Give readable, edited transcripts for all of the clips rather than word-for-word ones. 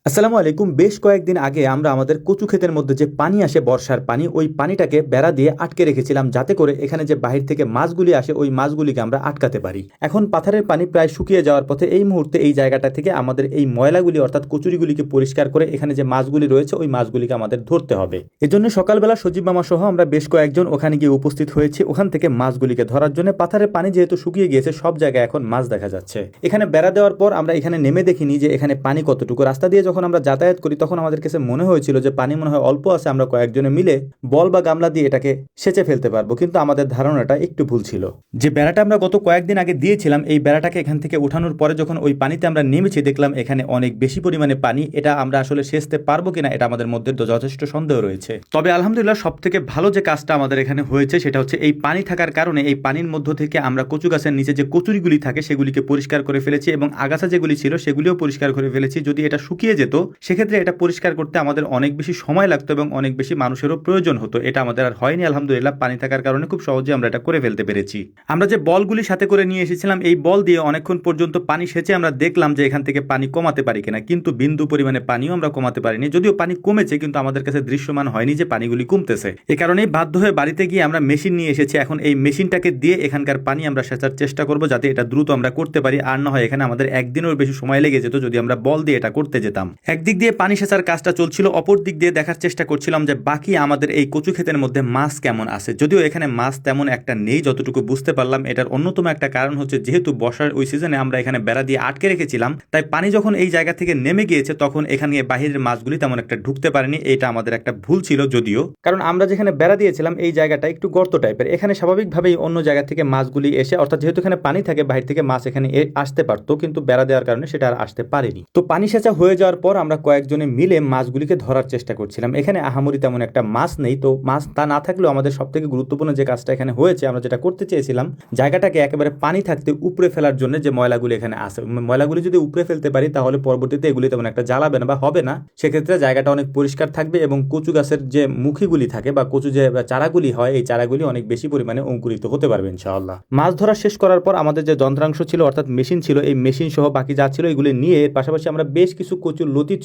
আসসালামু আলাইকুম। বেশ কয়েকদিন আগে আমরা আমাদের কচু ক্ষেতের মধ্যে যে পানি আসে, বর্ষার পানি, ওই পানিটাকে বেড়া দিয়ে আটকে রেখেছিলাম, যাতে করে এখানে যে বাহির থেকে মাছগুলি আসে ওই মাছগুলিকে আমরা আটকাতে পারি। এখন পাথারের পানি প্রায় শুকিয়ে যাওয়ার পথে এই মুহূর্তে এই জায়গাটা থেকে আমাদের এই ময়লাগুলি অর্থাৎ কচুরিগুলিকে পরিষ্কার করে এখানে যে মাছগুলি রয়েছে ওই মাছগুলিকে আমাদের ধরতে হবে। এজন্য সকালবেলা সজীব মামা সহ আমরা বেশ কয়েকজন ওখানে গিয়ে উপস্থিত হয়েছি। ওখান থেকে মাছগুলিকে ধরার জন্য পাথারের পানি যেহেতু শুকিয়ে গিয়েছে, সব জায়গায় এখন মাছ দেখা যাচ্ছে। এখানে বেড়া দেওয়ার পর আমরা এখানে নেমে দেখিনি যে এখানে পানি কতটুকু। রাস্তা দিয়ে যখন আমরা যাতায়াত করি তখন আমাদের কাছে মনে হয়েছিল যে পানি মনে হয় অল্প আছে, আমরা কয়েকজনে মিলে বল বা গামলা দিয়ে এটাকে সেচে ফেলতে পারবো, কিন্তু আমাদের ধারণাটা একটু ভুল ছিল। যে বেড়াটা আমরা গত কয়েকদিন আগে দিয়েছিলাম, এই বেড়াটাকে এখান থেকে উঠানোর পরে যখন ওই পানিতে আমরা নেমেছি, দেখলাম এখানে অনেক বেশি পরিমাণে পানি। এটা আমরা আসলে সেচতে পারবো কিনা এটা আমাদের মধ্যে যথেষ্ট সন্দেহ রয়েছে। তবে আলহামদুলিল্লাহ সব থেকে ভালো যে কাজটা আমাদের এখানে হয়েছে সেটা হচ্ছে এই পানি থাকার কারণে এই পানির মধ্য থেকে আমরা কচু গাছের নিচে যে কচুরিগুলি থাকে সেগুলিকে পরিষ্কার করে ফেলেছি এবং আগাছা যেগুলি ছিল সেগুলিও পরিষ্কার করে ফেলেছি। যদি এটা শুকিয়ে যেত সেক্ষেত্রে এটা পরিষ্কার করতে আমাদের অনেক বেশি সময় লাগতো এবং অনেক বেশি মানুষেরও প্রয়োজন হতো। এটা আমাদের আর হয়নি আলহামদুলিল্লাহ, পানি থাকার কারণে খুব সহজে আমরা এটা করে ফেলতে পেরেছি। আমরা যে বলগুলি সাথে করে নিয়ে এসেছিলাম, এই বল দিয়ে অনেকক্ষণ পর্যন্ত পানি সেচে আমরা দেখলাম যে এখান থেকে পানি কমাতে পারি কিনা, কিন্তু বিন্দু পরিমাণে পানিও আমরা কমাতে পারিনি। যদিও পানি কমেছে কিন্তু আমাদের কাছে দৃশ্যমান হয়নি যে পানিগুলি কমতেছে। এ কারণেই বাধ্য হয়ে বাড়িতে গিয়ে আমরা মেশিন নিয়ে এসেছি। এখন এই মেশিনটাকে দিয়ে এখানকার পানি আমরা সেচার চেষ্টা করব যাতে এটা দ্রুত আমরা করতে পারি। আর না হয় এখানে আমাদের একদিনের বেশি সময় লেগে যেত যদি আমরা বল দিয়ে এটা করতে যেতাম। একদিক দিয়ে পানি সেচার কাজটা চলছিল, অপর দিক দিয়ে দেখার চেষ্টা করছিলাম যে বাকি আমাদের এই কচু ক্ষেতের মধ্যে মাছ কেমন আছে। যদিও এখানে মাছ তেমন একটা নেই যতটুকু বুঝতে পারলাম। এটার অন্যতম একটা কারণ হচ্ছে যেহেতু বর্ষার ওই সিজনে আমরা এখানে বেড়া দিয়ে আটকে রেখেছিলাম, তাই পানি যখন এই জায়গা থেকে নেমে গিয়েছে তখন এখানে বাহিরের মাছগুলি তেমন একটা ঢুকতে পারেনি। এটা আমাদের একটা ভুল ছিল, যদিও কারণ আমরা যেখানে বেড়া দিয়েছিলাম এই জায়গাটা একটু গর্ত টাইপের। এখানে স্বাভাবিকভাবেই অন্য জায়গা থেকে মাছগুলি এসে, অর্থাৎ যেহেতু এখানে পানি থাকে বাহির থেকে মাছ এখানে আসতে পারতো, কিন্তু বেড়া দেওয়ার কারণে সেটা আর আসতে পারেনি। তো পানি সেচা হয়ে যাওয়ার পর আমরা কয়েকজনে মিলে মাছগুলিকে ধরার চেষ্টা করছিলাম। এখানে আহামরি তেমন একটা মাছ নেই, তো মাছ তা না থাকলেও আমাদের সব থেকে গুরুত্বপূর্ণ যে কাজটা এখানে হয়েছে, আমরা যেটা করতে চেয়েছিলাম, জায়গাটাকে একেবারে পানি থাকতে উপরে ফেলার জন্য যে ময়লাগুলি এখানে আসে, ময়লাগুলি যদি উপরে ফেলতে পারি তাহলে পরবর্তীতে এগুলি তেমন একটা জ্বালাবে না বা হবে না। সেক্ষেত্রে জায়গাটা অনেক পরিষ্কার থাকবে এবং কচু গাছের যে মুখীগুলি থাকে বা কচু যে চারাগুলি হয়, এই চারাগুলি অনেক বেশি পরিমাণে অঙ্কুরিত হতে পারবে ইনশাআল্লাহ। মাছ ধরা শেষ করার পর আমাদের যে যন্ত্রাংশ ছিল অর্থাৎ মেশিন ছিল, এই মেশিন সহ বাকি যা ছিল এগুলি নিয়ে, এর পাশাপাশি আমরা বেশ কিছু কচুর লতি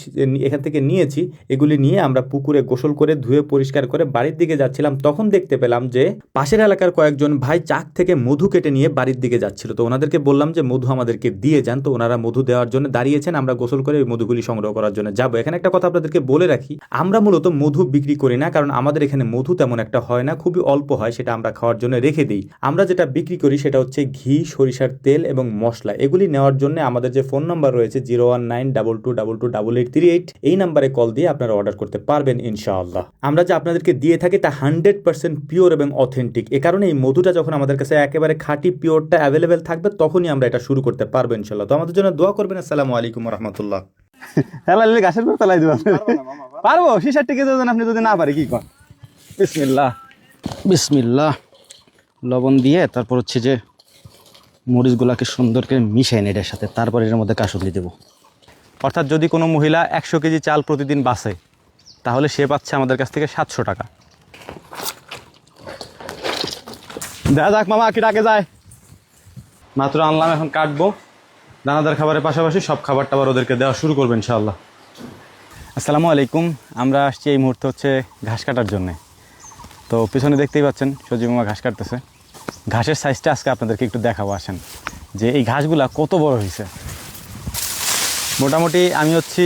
এখান থেকে নিয়েছি। এগুলি নিয়ে আমরা পুকুরে গোসল করে ধুয়ে পরিষ্কার করে বাড়ির দিকে যাচ্ছিলাম। তখন দেখতে পেলাম যে পাশের এলাকার কয়েকজন ভাই চাক থেকে মধু কেটে নিয়ে বাড়ির দিকে যাচ্ছিল। তো ওনাদেরকে বললাম যে মধু আমাদেরকে দিয়ে যান। তো ওনারা মধু দেওয়ার জন্য দাঁড়িয়েছেন, আমরা গোসল করে ওই মধুগুলি সংগ্রহ করার জন্য যাবো। এখানে একটা কথা আপনাদেরকে বলে রাখি, আমরা মূলত মধু বিক্রি করি না, কারণ আমাদের এখানে মধু তেমন একটা হয় না, খুবই অল্প হয়, সেটা আমরা খাওয়ার জন্য রেখে দিই। আমরা যেটা বিক্রি করি সেটা হচ্ছে ঘি, সরিষার তেল এবং মশলা। এগুলি নেওয়ার জন্য আমাদের যে ফোন নাম্বার রয়েছে 01922222838, এই নাম্বারে কল দিয়ে আপনারা অর্ডার করতে পারবেন ইনশাআল্লাহ। আমরা যে আপনাদেরকে দিয়ে থাকি তা 100% পিওর এবং অথেন্টিক। এ কারণে এই মধুটা যখন আমাদের কাছে একেবারে খাঁটি পিওরটা অ্যাভেলেবেল থাকবে তখনই আমরা এটা শুরু করতে পারবো ইনশাআল্লাহ। তো আমাদের জন্য দোয়া করবেন। আসসালামু আলাইকুম রহমতুল্লাহ। গাছের উপর তলাই দিব পারবো শিশার টিকে দেবেন আপনি যদি না পারে কি কর। বিসমিল্লাহ বিসমিল্লাহ। লবণ দিয়ে তারপর হচ্ছে যে মরিচগুলাকে সুন্দর করে মিশাই এটার সাথে, তারপর এর মধ্যে কাসুন্দি দেবো। অর্থাৎ যদি কোনো মহিলা 100 কেজি চাল প্রতিদিন বাসে তাহলে সে পাচ্ছে আমাদের কাছ থেকে 700 টাকা। দেখা যাক মামা কি ডাকে যায়। মাত্র আনলাম, এখন কাটবো। দানাদার খাবারের পাশাপাশি সব খাবার টাবার ওদেরকে দেওয়া শুরু করবো ইনশাআল্লাহ। আসসালামু আলাইকুম। আমরা আসছি এই মুহূর্তে হচ্ছে ঘাস কাটার জন্যে। তো পিছনে দেখতেই পাচ্ছেন সজীব মামা ঘাস কাটতেছে। ঘাসের সাইজটা আজকে আপনাদেরকে একটু দেখাবো, আসেন যে এই ঘাসগুলা কত বড় হয়েছে। মোটামুটি আমি হচ্ছি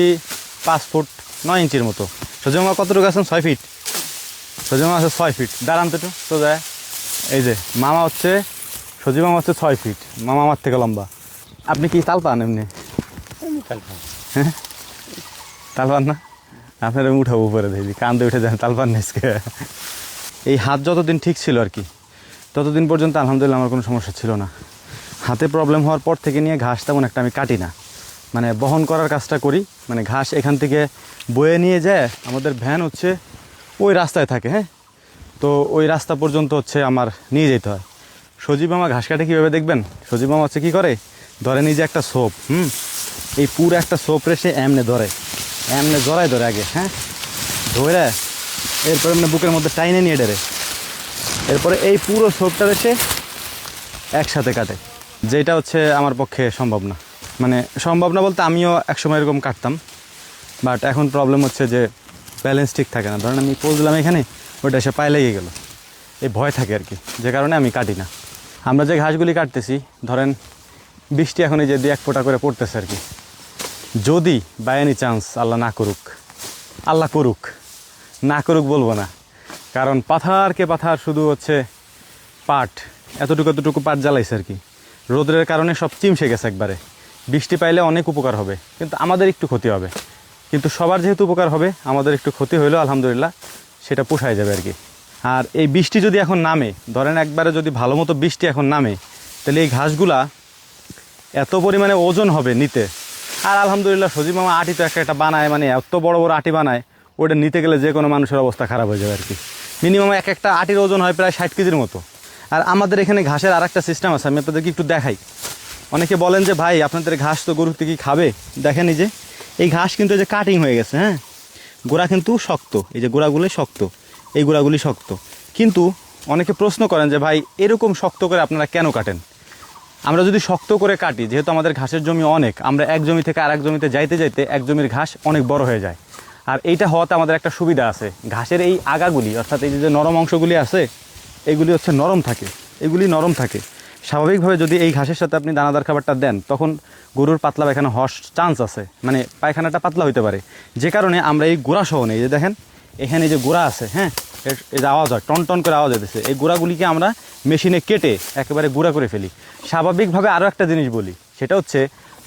5 ফুট 9 ইঞ্চির মতো। সজীব মামা কতটুকু আছেন? 6 ফিট। সজীব মামা আছে 6 ফিট। দাঁড়ান তো একটু তো যায়। এই যে মামা হচ্ছে, সজীব মামা হচ্ছে 6 ফিট। মামা আমার থেকে লম্বা। আপনি কি তাল পান? এমনি হ্যাঁ তাল পান না? আপনার আমি উঠাবো উপরে দেখি কান্দে উঠে যান, তাল পান নেসকে। এই হাত যতদিন ঠিক ছিল আর কি, ততদিন পর্যন্ত আলহামদুলিল্লাহ আমার কোনো সমস্যা ছিল না। হাতে প্রবলেম হওয়ার পর থেকে নিয়ে ঘাস তেমন একটা আমি কাটি না, মানে বহন করার কাজটা করি। মানে ঘাস এখান থেকে বয়ে নিয়ে যায়, আমাদের ভ্যান হচ্ছে ওই রাস্তায় থাকে। হ্যাঁ, তো ওই রাস্তা পর্যন্ত হচ্ছে আমার নিয়ে যেতে হয়। সজীব মামা ঘাস কাটে কীভাবে দেখবেন? সজীব মামা হচ্ছে কী করে, ধরে নিজে একটা সোপ, এই পুরো একটা সোপ রে সে এমনে ধরে, এমনে জড়ায় ধরে আগে। হ্যাঁ, ধরে এরপরে এমনি বুকের মধ্যে টাইনে নিয়ে ডেরে, এরপরে এই পুরো সোপটা সে একসাথে কাটে, যেটা হচ্ছে আমার পক্ষে সম্ভব না। মানে সম্ভব না বলতে আমিও একসময় এরকম কাটতাম, বাট এখন প্রবলেম হচ্ছে যে ব্যালেন্স ঠিক থাকে না। ধরেন আমি পোজ দিলাম এখানে, ওটা এসে পায়ে লেগে গেল, এই ভয় থাকে আর কি, যে কারণে আমি কাটি না। আমরা যে ঘাসগুলি কাটতেছি, ধরেন বৃষ্টি এখন এই যে 2-1 ফোঁটা করে পড়তেছে আর কি। যদি বাই এনি চান্স আল্লাহ না করুক, আল্লাহ করুক, না করুক বলবো না, কারণ পাথারকে পাথার শুধু হচ্ছে পাট, এতটুকু পাট জ্বালাইছে আর কি। রোদের কারণে সব চিমসে গেছে একবারে। বৃষ্টি পাইলে অনেক উপকার হবে, কিন্তু আমাদের একটু ক্ষতি হবে। কিন্তু সবার যেহেতু উপকার হবে, আমাদের একটু ক্ষতি হইলেও আলহামদুলিল্লাহ সেটা পোষায় যাবে আর কি। আর এই বৃষ্টি যদি এখন নামে, ধরেন একবারে যদি ভালো মতো বৃষ্টি এখন নামে, তাহলে এই ঘাসগুলা এত পরিমাণে ওজন হবে নিতে। আর আলহামদুলিল্লাহ সজীব মামা আটি তো একটা বানায়, মানে এত বড় বড় আটি বানায়, ওটা নিতে গেলে যে কোনো মানুষের অবস্থা খারাপ হয়ে যাবে আর কি। মিনিমাম একটা আটির ওজন হয় প্রায় 60 কেজির মতো। আর আমাদের এখানে ঘাসের আর একটা সিস্টেম আছে, আমি আপনাদেরকে একটু দেখাই। অনেকে বলেন যে ভাই আপনাদের ঘাস তো গরু থেকে খাবে, দেখেন এই যে এই ঘাস কিন্তু এই যে কাটিং হয়ে গেছে, হ্যাঁ, গোড়া কিন্তু শক্ত, এই যে গোড়াগুলি শক্ত, এই গোড়াগুলি শক্ত। কিন্তু অনেকে প্রশ্ন করেন যে ভাই এরকম শক্ত করে আপনারা কেন কাটেন? আমরা যদি শক্ত করে কাটি, যেহেতু আমাদের ঘাসের জমি অনেক, আমরা এক জমি থেকে আরেক জমিতে যাইতে যাইতে এক জমির ঘাস অনেক বড় হয়ে যায়। আর এইটা হওয়াতে আমাদের একটা সুবিধা আছে, ঘাসের এই আগাগুলি অর্থাৎ এই যে নরম অংশগুলি আছে, এগুলি হচ্ছে নরম থাকে, এগুলি নরম থাকে। স্বাভাবিকভাবে যদি এই ঘাসের সাথে আপনি দানাদার খাবারটা দেন, তখন গরুর পাতলা পায়খানা হওয়ার চান্স আছে, মানে পায়খানাটা পাতলা হইতে পারে। যে কারণে আমরা এই গোড়া সহ নেই, যে দেখেন এখানে যে গোড়া আছে, হ্যাঁ, এই যে আওয়াজ হয়, টন টন করে আওয়াজ হইতেছে, এই গোড়াগুলিকে আমরা মেশিনে কেটে একেবারে গুঁড়া করে ফেলি। স্বাভাবিকভাবে আরও একটা জিনিস বলি, সেটা হচ্ছে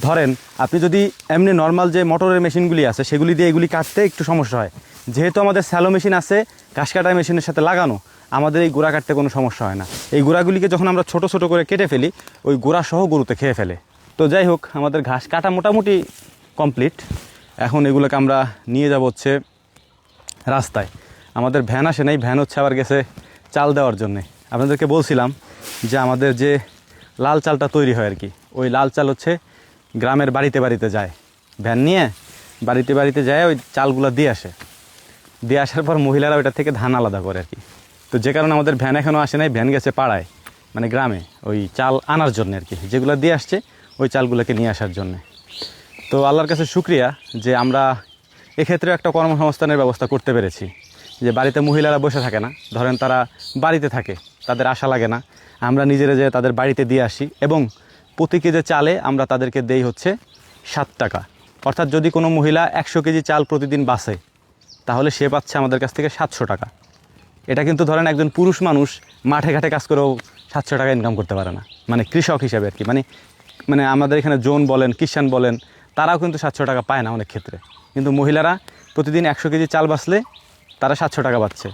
ধরেন আপনি যদি এমনি নর্মাল যে মোটরের মেশিনগুলি আছে সেগুলি দিয়ে এগুলি কাটতে একটু সমস্যা হয়। যেহেতু আমাদের স্যালো মেশিন আছে ঘাস কাটা মেশিনের সাথে লাগানো, আমাদের এই গুঁড়া কাটতে কোনো সমস্যা হয় না। এই গুঁড়াগুলিকে যখন আমরা ছোট ছোট করে কেটে ফেলি, ওই গুঁড়া সহ গরুতে খেয়ে ফেলে। তো যাই হোক, আমাদের ঘাস কাটা মোটামুটি কমপ্লিট। এখন এগুলোকে আমরা নিয়ে যাব হচ্ছে রাস্তায়। আমাদের ভ্যান আসে নাই, ভ্যান হচ্ছে আবার গেছে চাল দেওয়ার জন্যে। আপনাদেরকে বলছিলাম যে আমাদের যে লাল চালটা তৈরি হয় আর কি, ওই লাল চাল হচ্ছে গ্রামের বাড়িতে বাড়িতে যায়, ভ্যান নিয়ে বাড়িতে বাড়িতে যায়, ওই চালগুলো দিয়ে আসে। দিয়ে আসার পর মহিলারা ওইটা থেকে ধান আলাদা করে আর কি। তো যে কারণে আমাদের ভ্যান এখনও আসে নাই, ভ্যান গেছে পাড়ায়, মানে গ্রামে, ওই চাল আনার জন্য আর কি, যেগুলো দিয়ে আসছে ওই চালগুলোকে নিয়ে আসার জন্যে। তো আল্লাহর কাছে শুক্রিয়া যে আমরা এক্ষেত্রে একটা কর্মসংস্থানের ব্যবস্থা করতে পেরেছি, যে বাড়িতে মহিলারা বসে থাকে না, ধরেন তারা বাড়িতে থাকে, তাদের আশা লাগে না, আমরা নিজেরা যে তাদের বাড়িতে দিয়ে আসি। এবং প্রতি কেজি চালে আমরা তাদেরকে দেই হচ্ছে 7 টাকা। অর্থাৎ যদি কোনো মহিলা 100 কেজি চাল প্রতিদিন বাসে, তাহলে সে পাচ্ছে আমাদের কাছ থেকে 700 টাকা। এটা কিন্তু ধরেন একজন পুরুষ মানুষ মাঠে ঘাটে কাজ করেও 700 টাকা ইনকাম করতে পারে না, মানে কৃষক হিসাবে আর কি। মানে আমাদের এখানে জোন বলেন, কিষান বলেন, তারাও কিন্তু 700 টাকা পায় না অনেক ক্ষেত্রে। কিন্তু মহিলারা প্রতিদিন 100 কেজি চাল বাছলে তারা 700 টাকা পাচ্ছে।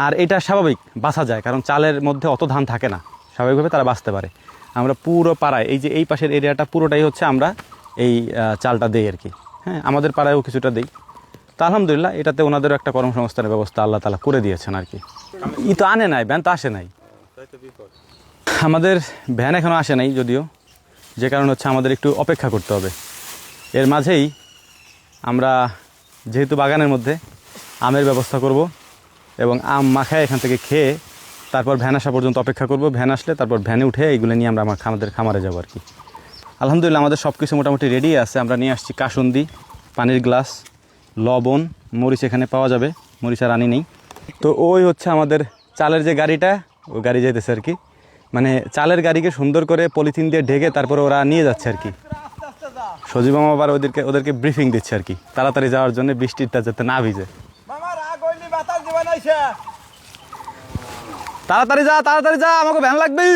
আর এটা স্বাভাবিক, বাঁচা যায়, কারণ চালের মধ্যে অত ধান থাকে না, স্বাভাবিকভাবে তারা বাঁচতে পারে। আমরা পুরো পাড়ায় এই যে এই পাশের এরিয়াটা পুরোটাই হচ্ছে আমরা এই চালটা দেই আর কি। হ্যাঁ, আমাদের পাড়ায়ও কিছুটা দেই। তো আলহামদুলিল্লাহ এটাতে ওনাদেরও একটা কর্মসংস্থানের ব্যবস্থা আল্লাহ তাআলা করে দিয়েছেন আর কি। ই তো আনে নাই, ভ্যান তো আসে নাই, আমাদের ভ্যান এখনও আসে নাই যদিও, যে কারণ হচ্ছে আমাদের একটু অপেক্ষা করতে হবে। এর মাঝেই আমরা যেহেতু বাগানের মধ্যে আমের ব্যবস্থা করব এবং আম মাখায় এখান থেকে খেয়ে তারপর ভ্যান আসা পর্যন্ত অপেক্ষা করব। ভ্যান আসলে তারপর ভ্যানে উঠে এইগুলো নিয়ে আমরা আমাদের খামারে যাবো আর কি। আলহামদুলিল্লাহ আমাদের সব কিছু মোটামুটি রেডি আছে। আমরা নিয়ে আসছি কাসুন্দি, পানির গ্লাস, লবণ, মরিচ এখানে পাওয়া যাবে, মরিচ আর আনি নেই। তো ওই হচ্ছে আমাদের চালের যে গাড়িটা, ওই গাড়ি যাইতেছে আর কি, মানে চালের গাড়িকে সুন্দর করে পলিথিন দিয়ে ঢেকে তারপরে ওরা নিয়ে যাচ্ছে আর কি। সজীব মামা আবার ওদেরকে ব্রিফিং দিচ্ছে আর কি, তাড়াতাড়ি যাওয়ার জন্য, বৃষ্টিটা যাতে না ভিজে। তাড়াতাড়ি যা, আমাকে ভ্যান লাগবে।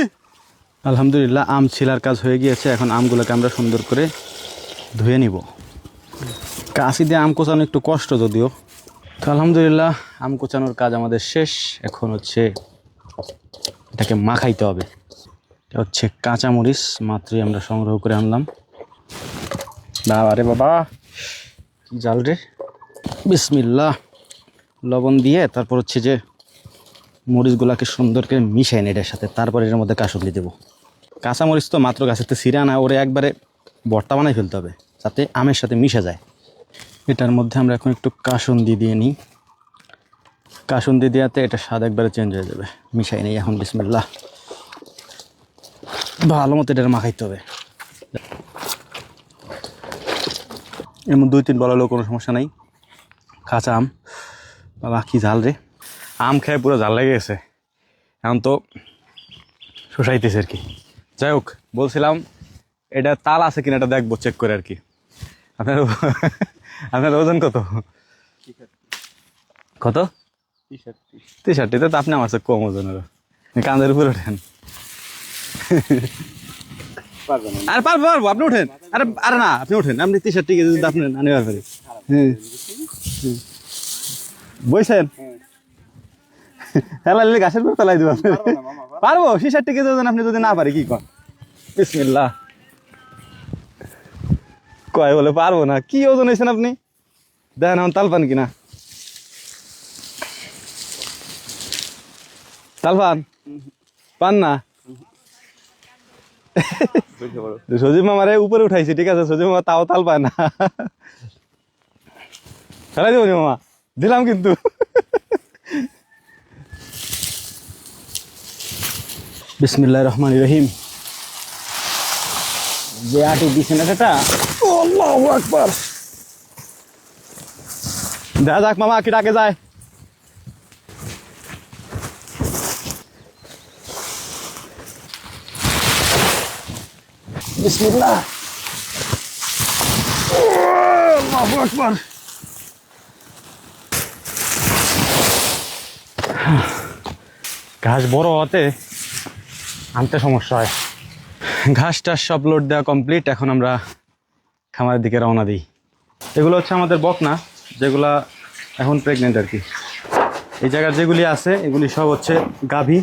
আলহামদুলিল্লাহ আম ছিলার কাজ হয়ে গিয়েছে। এখন আমগুলোকে আমরা সুন্দর করে ধুয়ে নিব। কাশি দিয়ে আম কোচানো একটু কষ্ট যদিও। তো আলহামদুলিল্লাহ আম কোচানোর কাজ আমাদের শেষ। এখন হচ্ছে এটাকে মাখাইতে হবে। এটা হচ্ছে কাঁচামরিচ, মাত্রই আমরা সংগ্রহ করে আনলাম। বাবা রে বাবা, কি জাল রে। বিসমিল্লাহ, লবণ দিয়ে তারপর হচ্ছে যে মরিচগুলাকে সুন্দর করে মিশাই না এটার সাথে, তারপর এর মধ্যে কাসুন্দি দেবো। কাঁচামরিচ তো মাত্র গাছেতে ছিঁড়া না, ওরে একবারে ভর্তা বানাই ফেলতে হবে যাতে আমের সাথে মিশে যায়। এটার মধ্যে আমরা এখন একটু কাসুন্দি দিয়ে নিই। কাসুন্দি দেওয়াতে এটা স্বাদ একবারে চেঞ্জ হয়ে যাবে। মিশাই নেই এখন, বিসমিল্লাহ। ভালো মতো এটা মাখাইতে হবে। এমন 2-3 বলা হলেও কোনো সমস্যা নাই। কাঁচা আম, বাবা কি ঝাল রে, আম খেয়ে পুরো ঝাল লেগে গেছে, এখন তো শোষাইতেছে আর কি। যাই হোক, বলছিলাম এটা তাল আছে কিনা এটা দেখবো চেক করে আর কি। আপনার আপনার ওজন কত? কত? 63। তো আপনি আমার চেয়ে কম ওজনের, কাঁধের উপরে ওঠেন। আর পারবো আপনি ওঠেন। আরে আরে না, আপনি ওঠেন, আপনি 63 কেজি যদি আপনি আনিবার পারি। বইছেন হেলালে গাছের উপর ফেলাই দিব। পারবো 66 কেজি ওজন আপনি যদি না পারি কি কর? বিসমিল্লাহ। কয় বলে পারবো না, কি ওজন হয়েছেন আপনি? দেখেন এখন তাল পান কিনা। তাল পান? পান না? সজীব মামারে উপরে উঠাইছি, ঠিক আছে, সজীব মামা তাও তাল পায় না। ফেলাই দেবো মামা, দিলাম কিন্তু। বিসমিল্লাহির রহমানির রহিম। যে আটি দিছে না সেটা, আল্লাহু আকবার। দেখা যাক মামা কি ডাকে যায়। বিসমিল্লাহ, আল্লাহু আকবার। ঘাস বড় হতে আনতে সমস্যা হয়। ঘাস টাস সব লোড দেওয়া কমপ্লিট, এখন আমরা খামারের দিকে রওনা দিই। এগুলো হচ্ছে আমাদের বকনা, যেগুলা এখন প্রেগনেন্ট আর কি। এই জায়গার যেগুলি আছে এগুলি সব হচ্ছে গাভী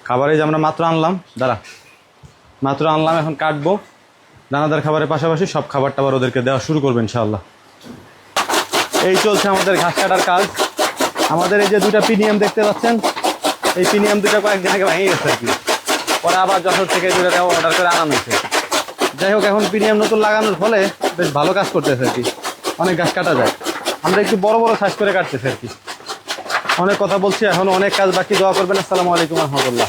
খাবারে, যে আমরা মাত্র আনলাম, মাত্র আনলাম, এখন কাটবো। দানাদার খাবারের পাশাপাশি সব খাবার টাবার ওদেরকে দেওয়া শুরু করবো ইনশাআল্লাহ। এই চলছে আমাদের ঘাস কাটার কাজ। আমাদের এই যে 2টা পিনিয়াম দেখতে পাচ্ছেন, এই পিনিয়াম 2টা কয়েকদিন আগে ভেঙে গেছে আর কি, পরে আবার যশোর থেকে 2টা অর্ডার করে আনানো হয়েছে। যাই হোক, এখন পিনিয়াম নতুন লাগানোর ফলে বেশ ভালো কাজ করতেছে আর কি, অনেক ঘাস কাটা যায়। আমরা একটু বড় বড় সাইজ করে কাটতেছি আর কি। অনেক কথা বলছি, এখন অনেক কাজ বাকি। দোয়া করবেন। আসসালামু আলাইকুম রহমতুল্লাহ।